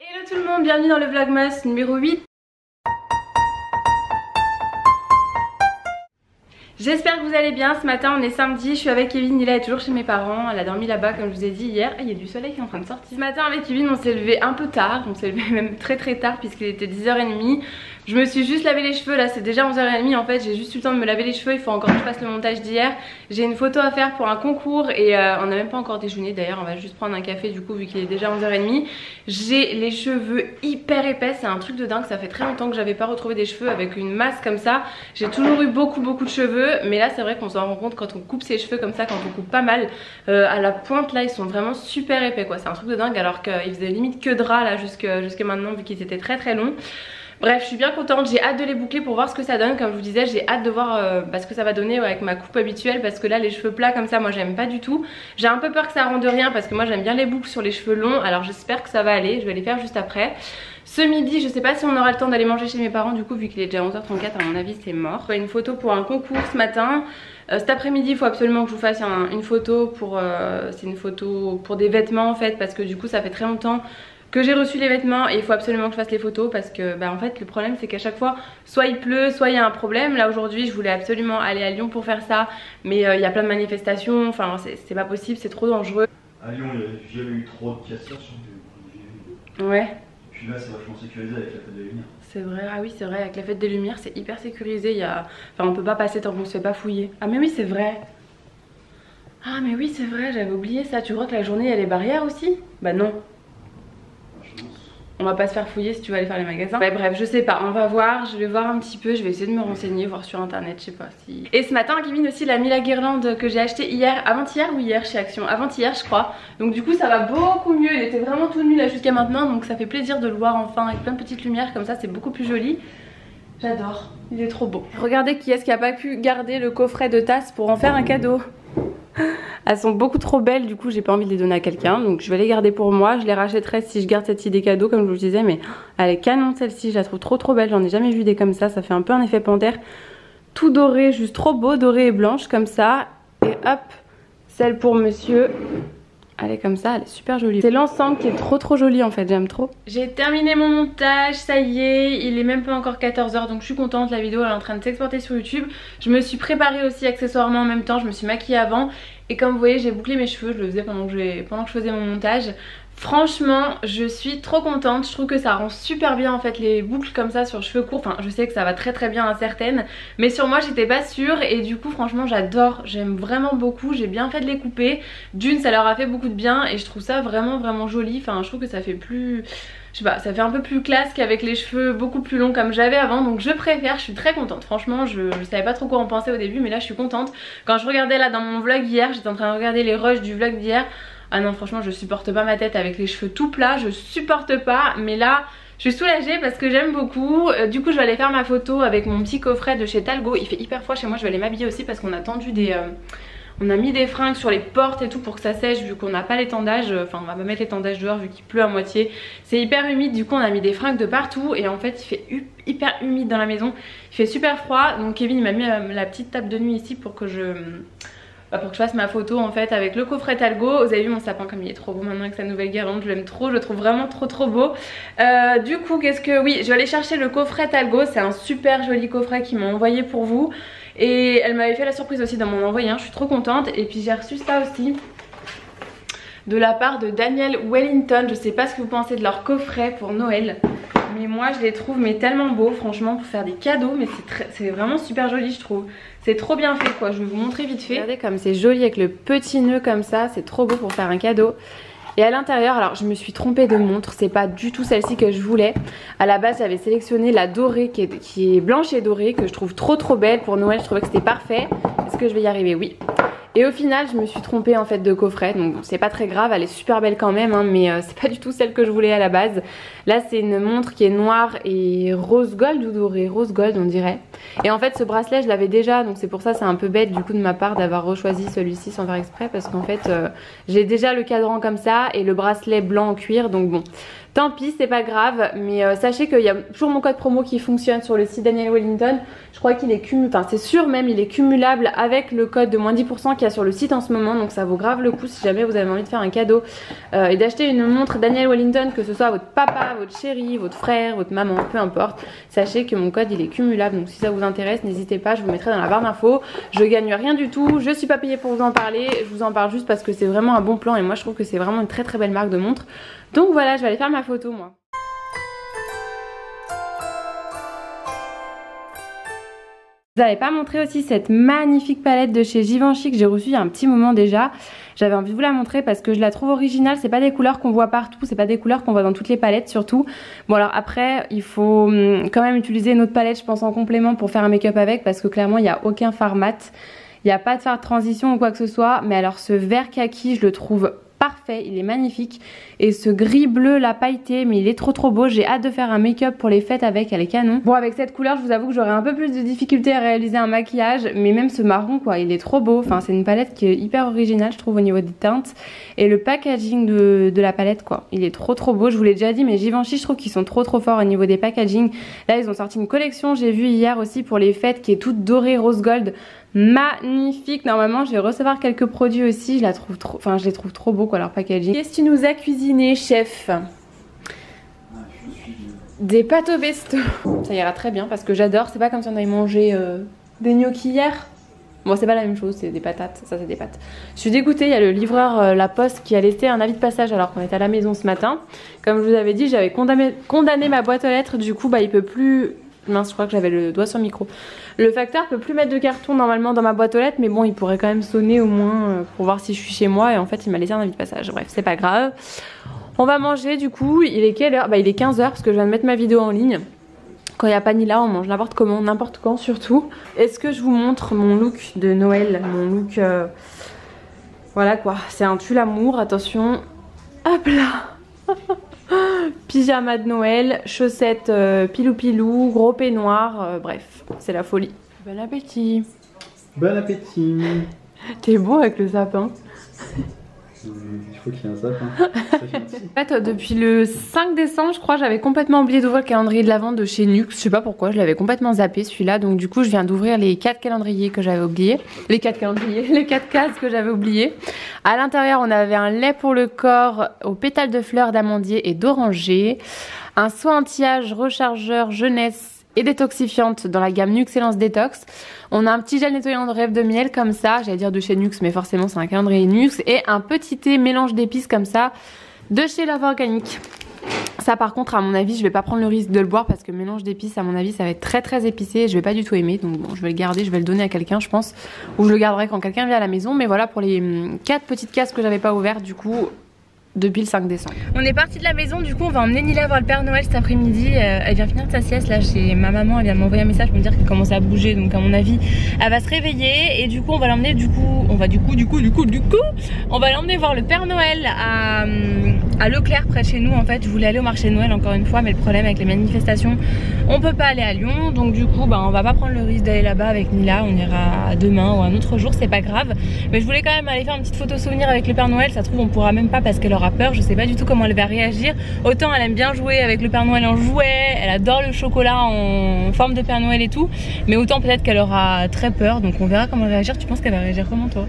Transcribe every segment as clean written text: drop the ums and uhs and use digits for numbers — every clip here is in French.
Hello tout le monde, bienvenue dans le Vlogmas numéro 8. J'espère que vous allez bien. Ce matin on est samedi, je suis avec Kevin, Nila est toujours chez mes parents. Elle a dormi là-bas comme je vous ai dit hier. Il y a du soleil qui est en train de sortir. Ce matin avec Kevin on s'est levé un peu tard, on s'est levé même très tard puisqu'il était 10h30. Je me suis juste lavé les cheveux, là c'est déjà 11h30 en fait. J'ai juste eu le temps de me laver les cheveux, il faut encore que je fasse le montage d'hier. J'ai une photo à faire pour un concours et on n'a même pas encore déjeuné d'ailleurs. On va juste prendre un café du coup vu qu'il est déjà 11h30. J'ai les cheveux hyper épais, c'est un truc de dingue. Ça fait très longtemps que j'avais pas retrouvé des cheveux avec une masse comme ça. J'ai toujours eu beaucoup de cheveux, mais là c'est vrai qu'on s'en rend compte quand on coupe ses cheveux comme ça, quand on coupe pas mal à la pointe là ils sont vraiment super épais quoi. C'est un truc de dingue alors qu'ils faisaient limite que drap là jusque maintenant vu qu'ils étaient très longs. Bref, je suis bien contente, j'ai hâte de les boucler pour voir ce que ça donne. Comme je vous disais, j'ai hâte de voir ce que ça va donner avec ma coupe habituelle. Parce que là, les cheveux plats comme ça, moi j'aime pas du tout. J'ai un peu peur que ça rende rien parce que moi j'aime bien les boucles sur les cheveux longs. Alors j'espère que ça va aller, je vais les faire juste après. Ce midi, je sais pas si on aura le temps d'aller manger chez mes parents du coup vu qu'il est déjà 11h34, à mon avis c'est mort. Une photo pour un concours ce matin. Cet après-midi il faut absolument que je vous fasse une photo pour... c'est une photo pour des vêtements en fait. Parce que du coup ça fait très longtemps que j'ai reçu les vêtements et il faut absolument que je fasse les photos parce que en fait le problème c'est qu'à chaque fois soit il pleut soit il y a un problème. Là aujourd'hui je voulais absolument aller à Lyon pour faire ça mais il y a plein de manifestations, enfin c'est pas possible, c'est trop dangereux. À Lyon il n'y a jamais eu trop de casseurs sur le... Ouais. Et puis là c'est vachement sécurisé avec la fête des Lumières. C'est vrai, ah oui c'est vrai, avec la fête des Lumières c'est hyper sécurisé, enfin on peut pas passer tant qu'on se fait pas fouiller. Ah mais oui c'est vrai. Ah mais oui c'est vrai, j'avais oublié ça. Tu crois que la journée il y a les barrières aussi? Bah non. On va pas se faire fouiller si tu vas aller faire les magasins. Ouais, bref, je sais pas, on va voir, je vais voir un petit peu, je vais essayer de me renseigner, voir sur internet, je sais pas si... Et ce matin, Kevin aussi, il a mis la guirlande que j'ai achetée hier, avant-hier ou hier chez Action? Avant-hier je crois. Donc du coup ça va beaucoup mieux, il était vraiment tout nu là jusqu'à maintenant, donc ça fait plaisir de le voir enfin avec plein de petites lumières comme ça, c'est beaucoup plus joli. J'adore, il est trop beau. Regardez qui est-ce qui a pas pu garder le coffret de tasses pour en faire un cadeau. Elles sont beaucoup trop belles, du coup j'ai pas envie de les donner à quelqu'un, donc je vais les garder pour moi. Je les rachèterai si je garde cette idée cadeau comme je vous disais, mais elle est canon celle-ci, je la trouve trop belle, j'en ai jamais vu des comme ça fait un peu un effet panthère. Tout doré, juste trop beau, doré et blanche comme ça. Et hop, celle pour monsieur. Elle est comme ça, elle est super jolie. C'est l'ensemble qui est trop joli en fait, j'aime trop. J'ai terminé mon montage, ça y est, il est même pas encore 14h donc je suis contente, la vidéo elle est en train de s'exporter sur YouTube. Je me suis préparée aussi accessoirement en même temps, je me suis maquillée avant. Et comme vous voyez j'ai bouclé mes cheveux, je le faisais pendant que je faisais mon montage. Franchement je suis trop contente, je trouve que ça rend super bien en fait les boucles comme ça sur cheveux courts. Enfin je sais que ça va très bien à certaines, mais sur moi j'étais pas sûre et du coup franchement j'adore, j'aime vraiment beaucoup. J'ai bien fait de les couper, d'une ça leur a fait beaucoup de bien et je trouve ça vraiment joli. Enfin je trouve que ça fait plus... je sais pas, ça fait un peu plus classe qu'avec les cheveux beaucoup plus longs comme j'avais avant, donc je préfère, je suis très contente. Franchement je savais pas trop quoi en penser au début mais là je suis contente. Quand je regardais là dans mon vlog hier, j'étais en train de regarder les rushs du vlog d'hier. Ah non franchement je supporte pas ma tête avec les cheveux tout plats, je supporte pas, mais là je suis soulagée parce que j'aime beaucoup. Du coup je vais aller faire ma photo avec mon petit coffret de chez Talgo. Il fait hyper froid chez moi, je vais aller m'habiller aussi parce qu'on a tendu des... on a mis des fringues sur les portes et tout pour que ça sèche vu qu'on n'a pas l'étendage. Enfin on va pas mettre l'étendage dehors vu qu'il pleut à moitié. C'est hyper humide, du coup on a mis des fringues de partout et en fait il fait hyper humide dans la maison. Il fait super froid, donc Kevin il m'a mis la petite table de nuit ici pour que je fasse ma photo en fait avec le coffret Talgo. Vous avez vu mon sapin comme il est trop beau maintenant avec sa nouvelle guirlande, je l'aime trop, je le trouve vraiment trop beau. Du coup qu'est-ce que... oui je vais aller chercher le coffret Talgo, c'est un super joli coffret qu'ils m'ont envoyé pour vous. Et elle m'avait fait la surprise aussi d'en m'en envoyer un, je suis trop contente. Et puis j'ai reçu ça aussi de la part de Daniel Wellington. Je sais pas ce que vous pensez de leur coffret pour Noël, mais moi je les trouve mais tellement beaux franchement pour faire des cadeaux. Mais c'est vraiment super joli je trouve. C'est trop bien fait quoi, je vais vous montrer vite fait. Regardez comme c'est joli avec le petit nœud comme ça, c'est trop beau pour faire un cadeau. Et à l'intérieur, alors je me suis trompée de montre, c'est pas du tout celle-ci que je voulais. À la base j'avais sélectionné la dorée qui est blanche et dorée, que je trouve trop belle pour Noël, je trouvais que c'était parfait. Est-ce que je vais y arriver? Oui. Et au final je me suis trompée en fait de coffret, donc c'est pas très grave, elle est super belle quand même hein, mais c'est pas du tout celle que je voulais à la base. Là c'est une montre qui est noire et rose gold ou dorée, rose gold on dirait. Et en fait ce bracelet je l'avais déjà, donc c'est pour ça c'est un peu bête du coup de ma part d'avoir rechoisi celui-ci sans faire exprès, parce qu'en fait j'ai déjà le cadran comme ça et le bracelet blanc en cuir, donc bon. Tant pis, c'est pas grave, mais sachez qu'il y a toujours mon code promo qui fonctionne sur le site Daniel Wellington. Je crois qu'il est cumulable, enfin c'est sûr même, il est cumulable avec le code de moins 10% qu'il y a sur le site en ce moment. Donc ça vaut grave le coup si jamais vous avez envie de faire un cadeau et d'acheter une montre Daniel Wellington, que ce soit à votre papa, votre chéri, votre frère, votre maman, peu importe. Sachez que mon code il est cumulable, donc si ça vous intéresse, n'hésitez pas, je vous mettrai dans la barre d'infos. Je gagne rien du tout, je suis pas payée pour vous en parler, je vous en parle juste parce que c'est vraiment un bon plan et moi je trouve que c'est vraiment une très très belle marque de montre. Donc voilà, je vais aller faire ma photo moi. Je vous avais pas montré aussi cette magnifique palette de chez Givenchy que j'ai reçue il y a un petit moment déjà. J'avais envie de vous la montrer parce que je la trouve originale. C'est pas des couleurs qu'on voit partout, c'est pas des couleurs qu'on voit dans toutes les palettes surtout. Bon alors après il faut quand même utiliser une autre palette je pense en complément pour faire un make-up avec, parce que clairement il n'y a aucun fard mat. Il n'y a pas de fard de transition ou quoi que ce soit. Mais alors ce vert kaki je le trouve parfait, il est magnifique. Et ce gris bleu là pailleté, mais il est trop beau. J'ai hâte de faire un make-up pour les fêtes avec, elle est canon. Bon avec cette couleur je vous avoue que j'aurais un peu plus de difficulté à réaliser un maquillage, mais même ce marron quoi, il est trop beau. Enfin c'est une palette qui est hyper originale je trouve au niveau des teintes. Et le packaging de la palette quoi, il est trop beau. Je vous l'ai déjà dit mais Givenchy je trouve qu'ils sont trop forts au niveau des packaging. Là ils ont sorti une collection, j'ai vu hier aussi pour les fêtes, qui est toute dorée rose gold. Magnifique, normalement je vais recevoir quelques produits aussi, je les trouve trop beaux quoi leur packaging. Qu'est-ce que tu nous as cuisiné chef? Des pâtes au pesto. Ça ira très bien parce que j'adore, c'est pas comme si on avait mangé des gnocchis hier. Bon c'est pas la même chose, c'est des patates, ça c'est des pâtes. Je suis dégoûtée, il y a le livreur La Poste qui a laissé un avis de passage alors qu'on était à la maison ce matin. Comme je vous avais dit, j'avais condamné ma boîte aux lettres, du coup bah il peut plus... Mince, je crois que j'avais le doigt sur le micro. Le facteur peut plus mettre de carton normalement dans ma boîte aux lettres, mais bon il pourrait quand même sonner au moins pour voir si je suis chez moi, et en fait il m'a laissé un avis de passage. Bref c'est pas grave. On va manger du coup, il est quelle heure? Bah il est 15h parce que je viens de mettre ma vidéo en ligne. Quand il n'y a pas ni là on mange n'importe comment, n'importe quand surtout. Est-ce que je vous montre mon look de Noël? Mon look voilà quoi, c'est un tue l'amour, attention. Hop là. Pyjama de Noël, chaussettes pilou, gros peignoir, bref, c'est la folie. Bon appétit. Bon appétit. T'es beau avec le sapin. Il faut qu'il y ait un sapin. En fait, depuis le 5 décembre, je crois, j'avais complètement oublié d'ouvrir le calendrier de l'Avent de chez Nux. Je sais pas pourquoi, je l'avais complètement zappé celui-là. Donc du coup, je viens d'ouvrir les 4 calendriers que j'avais oubliés. Les 4 cases que j'avais oubliées. À l'intérieur, on avait un lait pour le corps aux pétales de fleurs d'amandier et d'oranger. Un soin anti-âge, rechargeur, jeunesse et détoxifiante dans la gamme Nuxellence Détox. On a un petit gel nettoyant de rêve de miel comme ça, j'allais dire de chez Nux mais forcément c'est un calendrier Nux, et un petit thé mélange d'épices comme ça de chez Love Organique. Ça par contre à mon avis je vais pas prendre le risque de le boire parce que mélange d'épices à mon avis ça va être très épicé et je vais pas du tout aimer, donc bon je vais le garder, je vais le donner à quelqu'un je pense, ou je le garderai quand quelqu'un vient à la maison. Mais voilà pour les 4 petites cases que j'avais pas ouvertes du coup depuis le 5 décembre. On est parti de la maison, du coup on va emmener Nila voir le Père Noël cet après-midi. Elle vient finir de sa sieste là chez ma maman, elle vient m'envoyer un message pour me dire qu'elle commence à bouger, donc à mon avis elle va se réveiller et du coup on va l'emmener on va l'emmener voir le Père Noël à Leclerc près de chez nous. En fait je voulais aller au marché de Noël encore une fois, mais le problème avec les manifestations on peut pas aller à Lyon, donc du coup bah, on va pas prendre le risque d'aller là-bas avec Nila, on ira demain ou un autre jour, c'est pas grave. Mais je voulais quand même aller faire une petite photo souvenir avec le Père Noël, ça se trouve on pourra même pas parce qu'elle aura peur, je sais pas du tout comment elle va réagir. Autant elle aime bien jouer avec le Père Noël en jouet, elle adore le chocolat en forme de Père Noël et tout, mais autant peut-être qu'elle aura très peur, donc on verra comment elle va réagir. Tu penses qu'elle va réagir comment toi?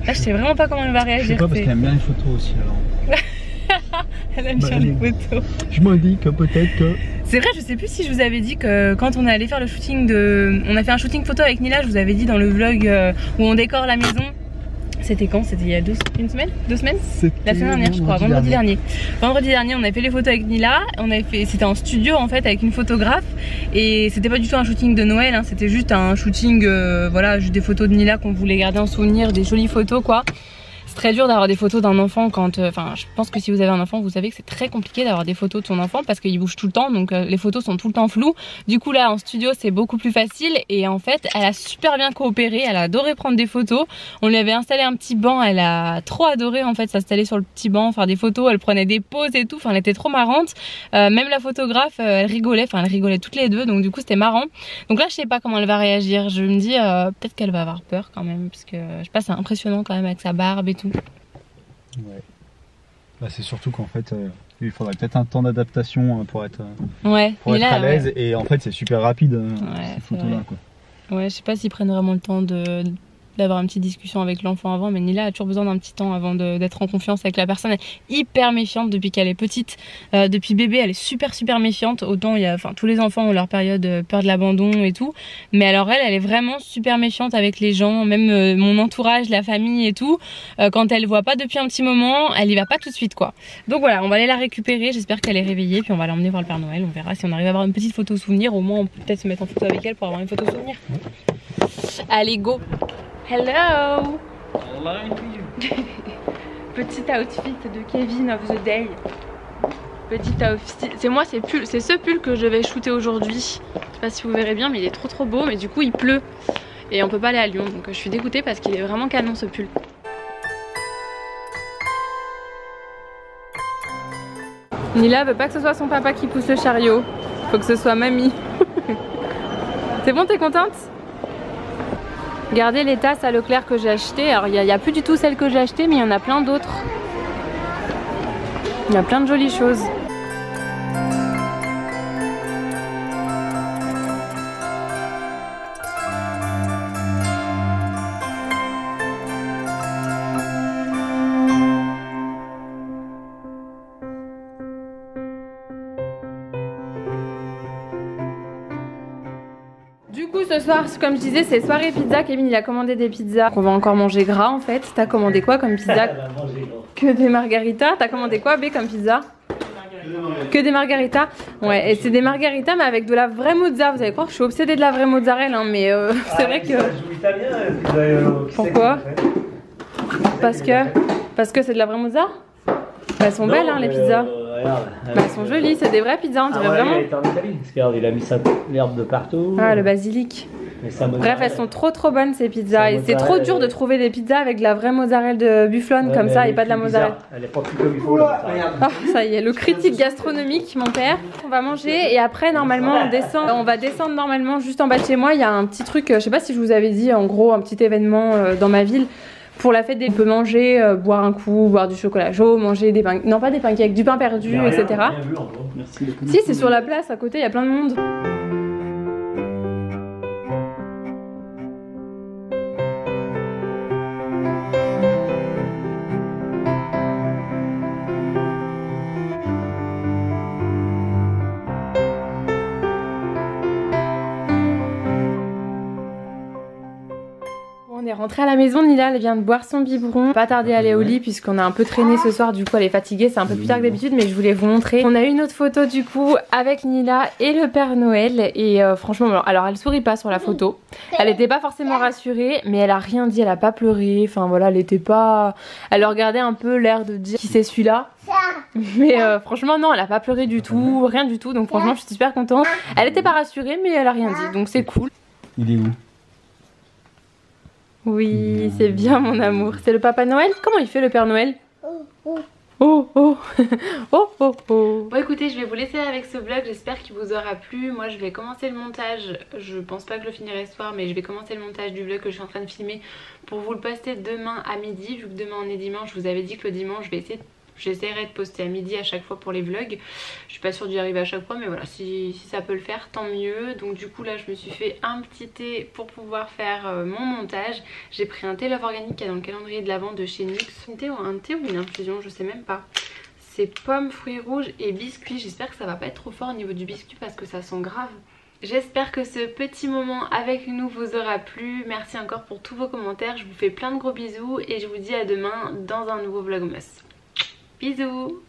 Là je sais vraiment pas comment elle va réagir. Je sais pas parce qu'elle aime bien les photos aussi alors. Elle aime bien les photos. Je me dis que peut-être que... C'est vrai, je sais plus si je vous avais dit que quand on est allé faire le shooting de... On a fait un shooting photo avec Nila, je vous avais dit dans le vlog où on décore la maison. C'était quand? C'était il y a une semaine? 2 semaines? La semaine dernière je crois, vendredi dernier. Vendredi dernier on a fait les photos avec Nila, c'était en studio en fait avec une photographe, et c'était pas du tout un shooting de Noël, hein, c'était juste un shooting, voilà, juste des photos de Nila qu'on voulait garder en souvenir, des jolies photos quoi. C'est très dur d'avoir des photos d'un enfant quand... Enfin, je pense que si vous avez un enfant, vous savez que c'est très compliqué d'avoir des photos de son enfant parce qu'il bouge tout le temps, donc les photos sont tout le temps floues. Du coup là, en studio, c'est beaucoup plus facile et en fait, elle a super bien coopéré, elle a adoré prendre des photos. On lui avait installé un petit banc, elle a trop adoré en fait s'installer sur le petit banc, faire des photos, elle prenait des poses et tout, enfin elle était trop marrante. Même la photographe, elle rigolait toutes les deux, donc du coup c'était marrant. Donc là, je sais pas comment elle va réagir, je me dis peut-être qu'elle va avoir peur quand même, parce que je sais pas, c'est impressionnant quand même avec sa barbe et tout. Ouais. Bah, c'est surtout qu'en fait Il faudrait peut-être un temps d'adaptation pour être ouais, à l'aise. Et en fait, c'est super rapide ces photos-là, quoi. Ouais, je sais pas s'ils prennent vraiment le temps d'avoir une petite discussion avec l'enfant avant, mais Nila a toujours besoin d'un petit temps avant d'être en confiance avec la personne. Elle est hyper méfiante depuis qu'elle est petite, depuis bébé elle est super méfiante. Autant tous les enfants ont leur période peur de l'abandon et tout, mais alors elle est vraiment super méfiante avec les gens, même mon entourage, la famille et tout. Quand elle voit pas depuis un petit moment, elle y va pas tout de suite quoi. Donc voilà, on va aller la récupérer, j'espère qu'elle est réveillée, puis on va l'emmener voir le Père Noël. On verra si on arrive à avoir une petite photo souvenir, au moins on peut peut-être se mettre en photo avec elle pour avoir une photo souvenir. Allez go. Hello! Petit outfit de Kevin of the Day. Petit outfit. C'est ce pull que je vais shooter aujourd'hui. Je sais pas si vous verrez bien, mais il est trop beau. Mais du coup, il pleut et on peut pas aller à Lyon. Donc je suis dégoûtée parce qu'il est vraiment canon ce pull. Nila veut pas que ce soit son papa qui pousse le chariot. Faut que ce soit mamie. C'est bon, t'es contente? Regardez les tasses à Leclerc que j'ai achetées. Alors il n'y a plus du tout celles que j'ai achetées, mais il y en a plein d'autres. Il y a plein de jolies choses. Ce soir, comme je disais, c'est soirée pizza. Kevin il a commandé des pizzas. On va encore manger gras en fait. T'as commandé quoi comme pizza? Que des margaritas. T'as commandé quoi B comme pizza? Que des margaritas. Ouais, et c'est des margaritas mais avec de la vraie mozzarella. Vous allez croire que je suis obsédée de la vraie mozzarella hein, mais c'est vrai que... Pourquoi? Parce que c'est de la vraie mozzarella. Elles sont belles hein les pizzas. Regarde, elles sont jolies, c'est des vraies pizzas, on dirait vraiment. Il était en Italie, parce que regarde, il a mis l'herbe de partout. Ah, le basilic. Bref, elles sont trop bonnes ces pizzas. Et c'est trop dur de trouver des pizzas avec de la vraie mozzarella de bufflone comme ça et pas de la mozzarella. Elle est pas plus comme il faut là. Oh, ça y est, le critique gastronomique, mon père. On va manger et après, normalement, on va descendre normalement juste en bas de chez moi. Il y a un petit truc, je sais pas si je vous avais dit, en gros, un petit événement dans ma ville. Pour la fête des... On peut manger, boire un coup, boire du chocolat chaud, manger des pains... Non pas des pancakes, du pain perdu, etc. Si, c'est sur la place, à côté, il y a plein de monde. On est rentré à la maison, Nila elle vient de boire son biberon. Pas tarder à aller au lit puisqu'on a un peu traîné ce soir, du coup elle est fatiguée, c'est un peu plus tard que d'habitude mais je voulais vous montrer. On a eu une autre photo du coup avec Nila et le Père Noël et franchement, alors elle sourit pas sur la photo. Elle était pas forcément rassurée mais elle a rien dit, elle a pas pleuré, enfin voilà, elle était pas... Elle regardait un peu l'air de dire qui c'est celui-là. Mais franchement non, elle a pas pleuré du tout, rien du tout, donc franchement je suis super contente. Elle était pas rassurée mais elle a rien dit, donc c'est cool. Il est où? Oui, c'est bien mon amour. C'est le Papa Noël? Comment il fait le Père Noël? Oh oh oh oh. Bon écoutez, je vais vous laisser avec ce vlog, j'espère qu'il vous aura plu. Moi je vais commencer le montage, je pense pas que je le finirai ce soir, mais je vais commencer le montage du vlog que je suis en train de filmer pour vous le poster demain à midi. Vu que demain on est dimanche, je vous avais dit que le dimanche j'essaierai de poster à midi à chaque fois pour les vlogs. Je suis pas sûre d'y arriver à chaque fois mais voilà, si ça peut le faire tant mieux. Donc du coup là je me suis fait un petit thé pour pouvoir faire mon montage. J'ai pris un thé Love Organic qui est dans le calendrier de l'Avent de chez NYX. Un thé ou une infusion, je sais même pas. C'est pommes, fruits rouges et biscuits. J'espère que ça va pas être trop fort au niveau du biscuit parce que ça sent grave. J'espère que ce petit moment avec nous vous aura plu. Merci encore pour tous vos commentaires. Je vous fais plein de gros bisous et je vous dis à demain dans un nouveau vlogmas. Bisous.